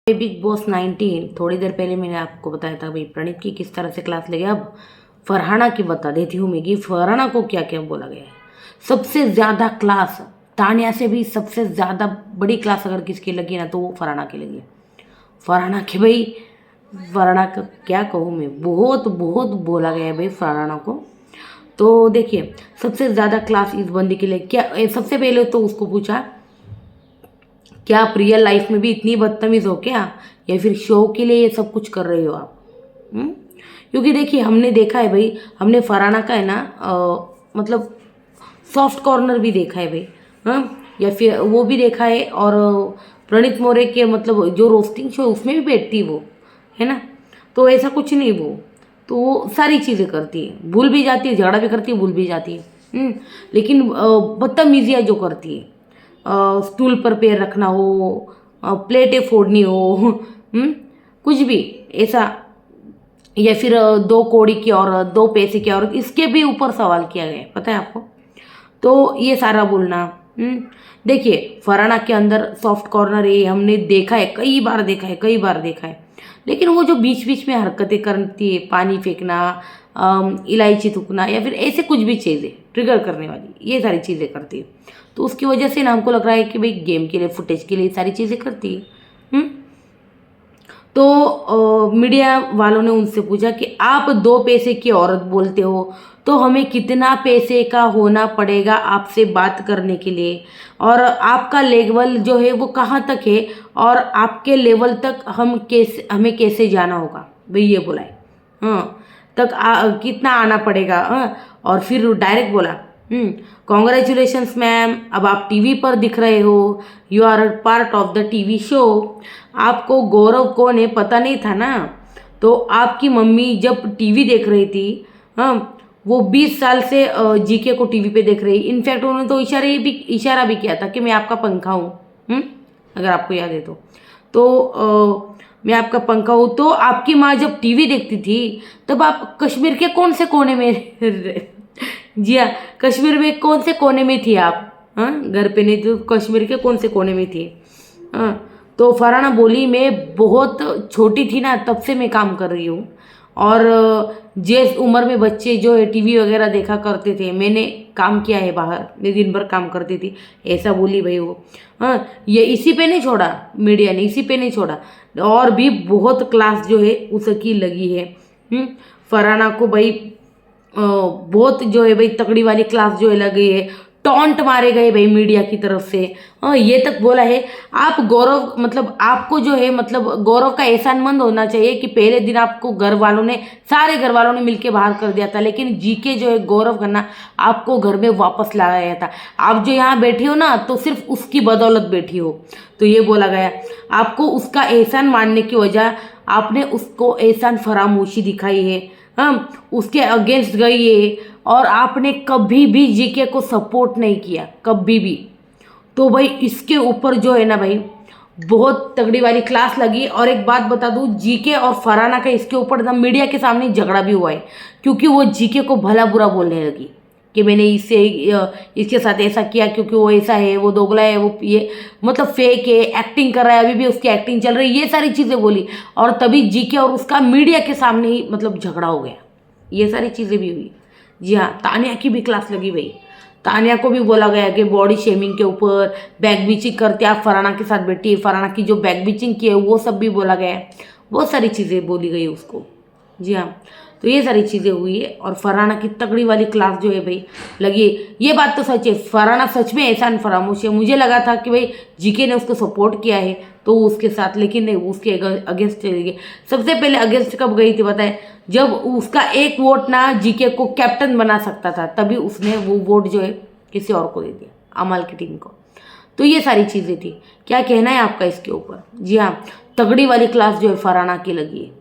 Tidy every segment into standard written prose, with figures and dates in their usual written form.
Big boss 19 थोड़ी देर पहले मैंने आपको बताया था भाई प्रणीत की किस तरह से क्लास ले गया। अब फरहाना की बता देती हूँ मैं कि फरहाना को क्या क्या बोला गया है। सबसे ज़्यादा क्लास तानिया से भी सबसे ज़्यादा बड़ी क्लास अगर किसकी लगी ना तो वो फरहाना की लगी है। फरहाना की भाई, फरहाना का क्या कहूँ मैं, बहुत बहुत बोला गया है भाई फरहाना को। तो देखिए सबसे ज़्यादा क्लास इस बंदी के लिए क्या, सबसे पहले तो उसको पूछा क्या आप रियल लाइफ में भी इतनी बदतमीज़ हो क्या, या फिर शो के लिए ये सब कुछ कर रहे हो आप? क्योंकि देखिए हमने देखा है भाई, हमने फरहाना का है ना मतलब सॉफ्ट कॉर्नर भी देखा है भाई। या फिर वो भी देखा है, और प्रणीत मोरे के मतलब जो रोस्टिंग शो उसमें भी बैठती है वो, है ना। तो ऐसा कुछ नहीं वो, तो वो सारी चीज़ें करती है, भूल भी जाती है, झगड़ा भी करती है, भूल भी जाती है। लेकिन बदतमीजियाँ जो करती है, स्टूल पर पैर रखना हो, प्लेटें फोड़नी हो, कुछ भी ऐसा, या फिर दो कौड़ी की औरत, दो पैसे की औरत, इसके भी ऊपर सवाल किया गया है, पता है आपको। तो ये सारा बोलना, देखिए फरहाना के अंदर सॉफ्ट कॉर्नर है, हमने देखा है, कई बार देखा है, कई बार देखा है। लेकिन वो जो बीच बीच में हरकतें करती है, पानी फेंकना, इलायची थूकना, या फिर ऐसे कुछ भी चीज़ें ट्रिगर करने वाली, ये सारी चीज़ें करती है। तो उसकी वजह से ना हमको लग रहा है कि भाई गेम के लिए, फुटेज के लिए सारी चीज़ें करती है। तो मीडिया वालों ने उनसे पूछा कि आप दो पैसे की औरत बोलते हो, तो हमें कितना पैसे का होना पड़ेगा आपसे बात करने के लिए, और आपका लेवल जो है वो कहाँ तक है, और आपके लेवल तक हमें कैसे जाना होगा, भाई ये बोला है। हाँ, कितना आना पड़ेगा। हाँ, और फिर डायरेक्ट बोला, कॉन्ग्रेचुलेशंस मैम, अब आप टीवी पर दिख रहे हो, you are part of the TV show. आपको गौरव कौन है पता नहीं था ना, तो आपकी मम्मी जब टीवी देख रही थी, हाँ, वो 20 साल से जीके को टीवी पे देख रही। इनफैक्ट उन्होंने तो इशारा भी किया था कि मैं आपका पंखा हूँ, अगर आपको याद है तो मैं आपका पंखा हूँ। तो आपकी माँ जब टीवी देखती थी तब आप कश्मीर के कौन से कोने में जी हाँ, कश्मीर में कौन से कोने में थी आप? हाँ, घर पे नहीं तो कश्मीर के कौन से कोने में थी? हाँ, तो फरहाना बोली मैं बहुत छोटी थी ना तब से मैं काम कर रही हूँ, और जिस उम्र में बच्चे जो है टीवी वगैरह देखा करते थे, मैंने काम किया है बाहर, मैं दिन भर काम करती थी, ऐसा बोली भाई वो। हाँ, ये इसी पे नहीं छोड़ा, मीडिया ने इसी पे नहीं छोड़ा, और भी बहुत क्लास जो है उसकी लगी है। फरहाना को भाई बहुत जो है भाई तगड़ी वाली क्लास जो है लगी है, टॉन्ट मारे गए भाई मीडिया की तरफ से। ये तक बोला है, आप गौरव मतलब आपको जो है मतलब गौरव का एहसानमंद होना चाहिए कि पहले दिन आपको सारे घर वालों ने मिलके बाहर कर दिया था, लेकिन जीके जो है गौरव खन्ना आपको घर में वापस लाया गया था। आप जो यहाँ बैठी हो ना तो सिर्फ उसकी बदौलत बैठी हो। तो ये बोला गया, आपको उसका एहसान मानने की वजह आपने उसको एहसान फरामोशी दिखाई है, हम उसके अगेंस्ट गई है, और आपने कभी भी जीके को सपोर्ट नहीं किया, कभी भी। तो भाई इसके ऊपर जो है ना भाई बहुत तगड़ी वाली क्लास लगी। और एक बात बता दूं, जीके और फरहाना का इसके ऊपर ना मीडिया के सामने झगड़ा भी हुआ है, क्योंकि वो जीके को भला बुरा बोलने लगी कि मैंने इसके साथ ऐसा किया क्योंकि वो ऐसा है, वो दोगला है, वो ये मतलब फेक है, एक्टिंग कर रहा है, अभी भी उसकी एक्टिंग चल रही है, ये सारी चीज़ें बोली। और तभी जीके और उसका मीडिया के सामने ही मतलब झगड़ा हो गया, ये सारी चीज़ें भी हुई। जी हाँ, तानिया की भी क्लास लगी भाई। तानिया को भी बोला गया कि बॉडी शेमिंग के ऊपर, बैक बीचिंग करते आप फरहाना के साथ बैठी है, फरहाना की जो बैक बीचिंग की है वो सब भी बोला गया है, बहुत सारी चीज़ें बोली गई उसको। जी हाँ, तो ये सारी चीज़ें हुई है, और फरहाना की तगड़ी वाली क्लास जो है भाई लगी है। ये बात तो सच है, फरहाना सच में एहसान फरामोश है। मुझे लगा था कि भाई जीके ने उसको सपोर्ट किया है तो उसके साथ, लेकिन नहीं, उसके अगेंस्ट चली गई। सबसे पहले अगेंस्ट कब गई थी बताए, जब उसका एक वोट ना जीके को कैप्टन बना सकता था, तभी उसने वो वोट जो है किसी और को दे दिया, अमल की टीम को। तो ये सारी चीज़ें थी। क्या कहना है आपका इसके ऊपर? जी हाँ, तगड़ी वाली क्लास जो है फरहाना की लगी है।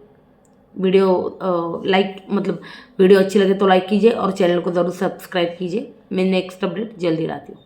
वीडियो लाइक मतलब वीडियो अच्छी लगे तो लाइक कीजिए, और चैनल को ज़रूर सब्सक्राइब कीजिए। मैं नेक्स्ट अपडेट जल्दी लाती हूँ।